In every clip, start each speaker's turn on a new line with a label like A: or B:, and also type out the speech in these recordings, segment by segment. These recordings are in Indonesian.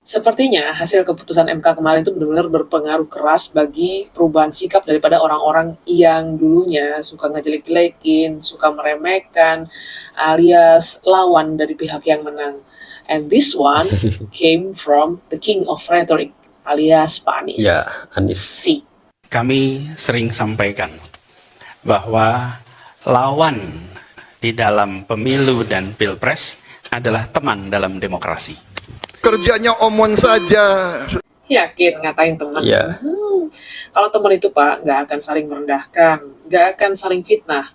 A: Sepertinya hasil keputusan MK kemarin itu benar-benar berpengaruh keras bagi perubahan sikap daripada orang-orang yang dulunya suka ngejelek-jelekin, suka meremehkan, alias lawan dari pihak yang menang. And this one came from the king of rhetoric, alias Pak Anies.
B: Ya, Anies.
A: Si.
C: Kami sering sampaikan bahwa lawan di dalam pemilu dan pilpres adalah teman dalam demokrasi.
D: Kerjanya omong saja.
A: Yakin ngatain teman?
B: Iya.
A: Kalau teman itu Pak, nggak akan saling merendahkan, nggak akan saling fitnah.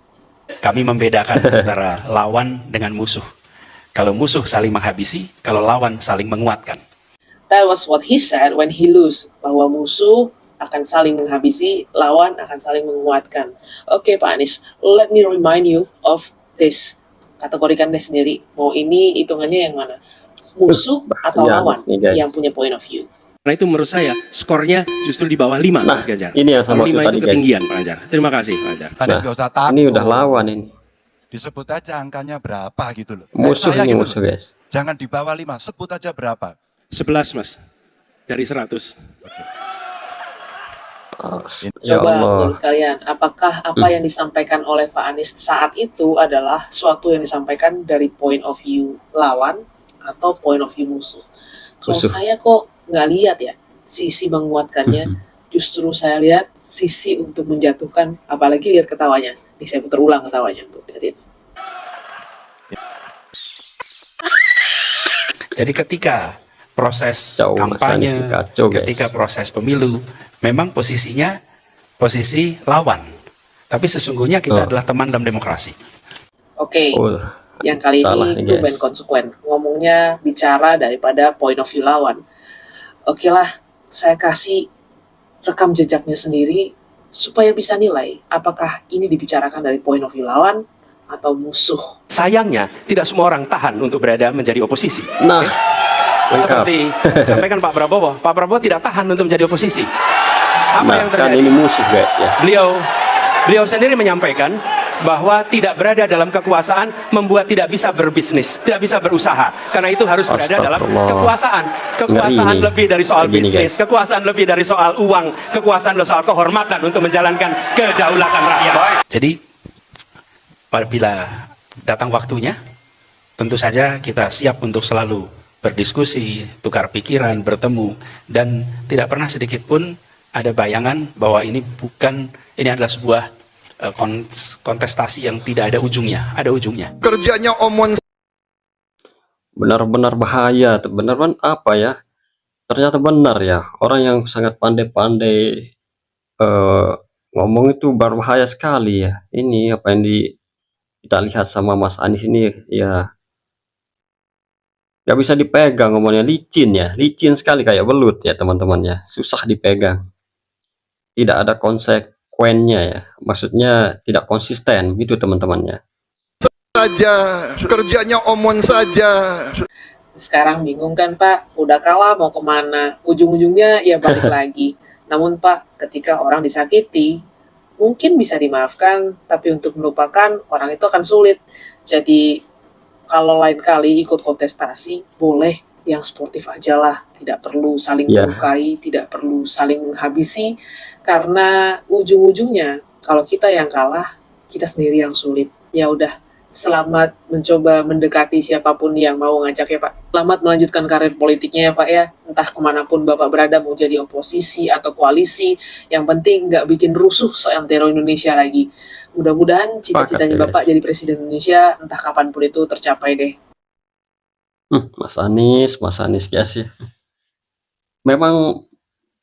C: Kami membedakan antara lawan dengan musuh. Kalau musuh saling menghabisi, kalau lawan saling menguatkan.
A: That was what he said when he lose, bahwa musuh akan saling menghabisi, lawan akan saling menguatkan. Oke Pak Anies, let me remind you of this. Kategorikan deh sendiri, mau ini hitungannya yang mana? Musuh atau
B: Ya,
A: lawan
B: nih, guys.
A: yang punya point of view?
C: Karena itu menurut saya skornya justru di bawah 5,
B: Nah,
C: Mas Ganjar.
B: ini yang sama
C: Kalau 5
B: maksud
C: itu
B: tadi, guys.
C: ketinggian, Pak Ganjar. Terima kasih, Pak Ganjar.
E: Anies
B: Nah,
E: gak usah takut.
B: ini udah lawan ini.
E: Disebut aja angkanya berapa gitu loh.
B: Musuh
E: Kayak saya
B: ini
E: gitu
B: musuh,
E: loh.
B: guys.
E: Jangan di bawah 5, sebut aja berapa.
C: 11, Mas. Dari 100.
B: Ya
A: Coba
B: Allah.
A: menurut kalian, apakah apa yang disampaikan oleh Pak Anies saat itu adalah suatu yang disampaikan dari point of view lawan atau point of view musuh? Kalau
B: Musuh.
A: saya kok nggak lihat ya sisi menguatkannya, justru saya lihat sisi untuk menjatuhkan, apalagi lihat ketawanya. Nih saya putar ulang ketawanya tuh, lihatin.
C: Jadi ketika proses
B: Kacau, Mas Anies,
C: kampanye,
B: kacau, guys.
C: ketika proses pemilu, memang posisinya posisi lawan. Tapi sesungguhnya kita adalah teman dalam demokrasi.
A: Oke,
B: Oh,
A: yang kali
B: salah
A: ini
B: nih,
A: itu
B: guys.
A: band konsekuen. Ngomongnya bicara daripada point of view lawan. Oke lah, saya kasih rekam jejaknya sendiri supaya bisa nilai apakah ini dibicarakan dari point of view lawan atau musuh.
F: Sayangnya, tidak semua orang tahan untuk berada menjadi oposisi.
B: Nah, lengkap.
F: Seperti sampaikan Pak Prabowo. Pak Prabowo tidak tahan untuk menjadi oposisi. Apa
B: Nah,
F: yang
B: kan
F: terjadi?
B: ini musuh, guys, ya.
F: Beliau sendiri menyampaikan bahwa tidak berada dalam kekuasaan membuat tidak bisa berbisnis, tidak bisa berusaha. Karena itu harus berada dalam
B: Astagfirullah.
F: kekuasaan. Kekuasaan
B: Ngeri ini.
F: lebih dari soal
B: Begini,
F: bisnis,
B: guys.
F: kekuasaan lebih dari soal uang, kekuasaan dari soal kehormatan untuk menjalankan kedaulatan rakyat.
C: Jadi apabila datang waktunya, tentu saja kita siap untuk selalu berdiskusi, tukar pikiran, bertemu, dan tidak pernah sedikit pun ada bayangan bahwa ini adalah sebuah kontestasi yang tidak ada ujungnya, ada ujungnya.
D: Kerjanya omong
B: Benar-benar bahaya. Benar-benar apa ya? Ternyata benar ya. Orang yang sangat pandai-pandai ngomong itu berbahaya sekali ya. Ini apa yang kita lihat sama Mas Anies ini ya, nggak bisa dipegang, ngomongnya licin ya, licin sekali kayak belut ya teman-teman ya, susah dipegang, tidak ada konsekuennya ya, maksudnya tidak konsisten gitu teman-temannya.
D: saja. Kerjanya omong saja.
A: Sekarang bingung kan Pak, udah kalah mau kemana, ujung-ujungnya ya balik lagi. Namun Pak, ketika orang disakiti, mungkin bisa dimaafkan, tapi untuk melupakan orang itu akan sulit. Jadi kalau lain kali ikut kontestasi, boleh yang sportif aja lah, tidak perlu saling
B: Ya.
A: melukai, tidak perlu saling menghabisi, karena ujung-ujungnya kalau kita yang kalah, kita sendiri yang sulit. Ya udah, selamat mencoba mendekati siapapun yang mau ngajak ya Pak. Selamat melanjutkan karir politiknya ya Pak ya. Entah kemanapun Bapak berada, mau jadi oposisi atau koalisi, yang penting nggak bikin rusuh seantero Indonesia lagi. Mudah-mudahan cita-citanya
B: Sepakat,
A: Bapak
B: guys.
A: jadi presiden Indonesia entah kapanpun itu tercapai deh.
B: Mas Anies guys ya, memang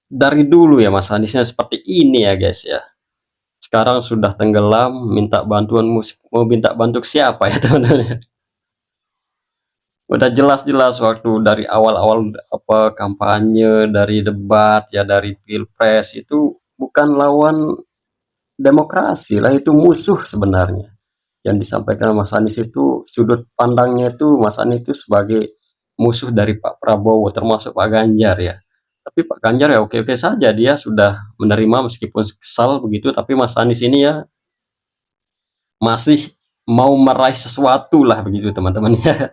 B: dari dulu ya Mas Aniesnya seperti ini ya guys ya. Sekarang sudah tenggelam, minta bantuan musik, mau minta bantu siapa ya teman-teman? Udah jelas-jelas waktu dari awal-awal apa kampanye, dari debat ya, dari pilpres itu bukan lawan demokrasi lah, itu musuh sebenarnya. Yang disampaikan Mas Anies itu sudut pandangnya itu Mas Anies itu sebagai musuh dari Pak Prabowo, termasuk Pak Ganjar ya. Tapi Pak Ganjar ya oke-oke saja, dia sudah menerima meskipun kesal begitu, tapi Mas Anies ini ya masih mau meraih sesuatu lah begitu teman-teman ya.